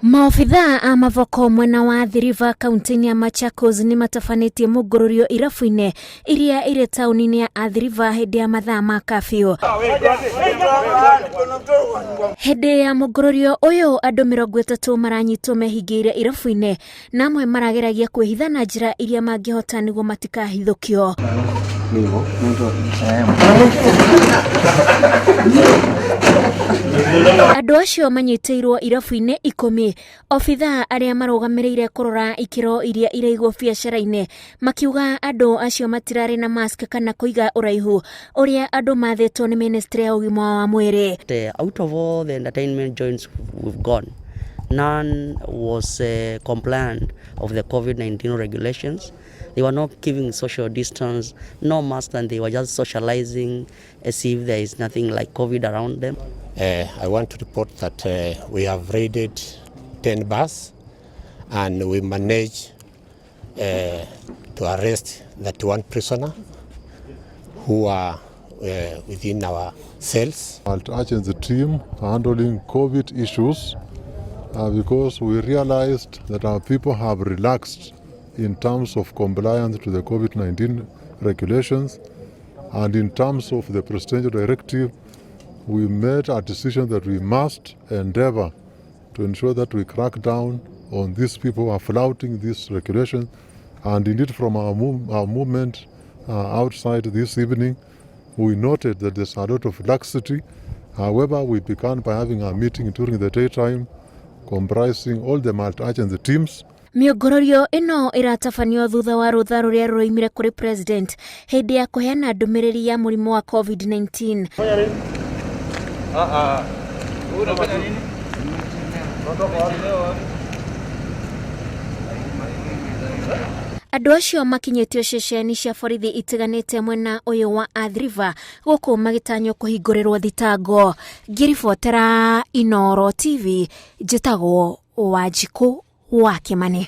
Maofitha a mavoko mwena wa Athi River kaunti ya Machakos ni matafanĩtie mũngũrũrio irabu-inĩ iria ire taũni-inĩ ya Athi River hĩndĩ ya mathaa ma kafio. Hĩndĩ ya mũngũrũrio ũyũ andũ 30 maranyitwo mehingĩire irabu-inĩ na amwe marageragia kwĩhitha na njĩra iria mangĩhota nĩguo matikahithũkio. Andũ acio manyitĩirwo irabu-inĩ 10, ofitha arĩa marũgamĩrĩire kũrora ikĩro iria iraigwo biacara-inĩ makiuga andũ acio matirarĩ na mask kana kũiga ũraihu ũrĩa andũ mathĩtwo nĩ ministry ya ũgima wa mwĩrĩ. Out of all the entertainment joints we've gone, none was compliant of the COVID-19 regulations. They were not giving social distance, no mask, and they were just socializing as if there is nothing like COVID around them. I want to report that we have raided 10 bars and we managed to arrest 31 prisoners who are within our cells. I'll urge the team handling COVID issues because we realized that our people have relaxed in terms of compliance to the COVID-19 regulations, and in terms of the presidential directive, we made a decision that we must endeavor to ensure that we crack down on these people who are flouting these regulations. And indeed, from our movement outside this evening, we noted that there's a lot of laxity. However, we began by having a meeting during the daytime comprising all the multi-agency teams. Mĩongororio ĩno ĩratabanio thutha wa rũtha rũrĩa rũoimire kũrĩ president hĩndĩ ya kũheana ndũmĩrĩri ya mũrimũ wa COVID-19. Andũ acio makinyĩtio ceceni cia borithi itiganĩte mwena ũyũ wa Athi River gũkũ magĩtanywo kũhingũrĩrwo thitango. Ngĩribotera Inooro TV, njĩtagwo Wanjikũ wa Kĩmani.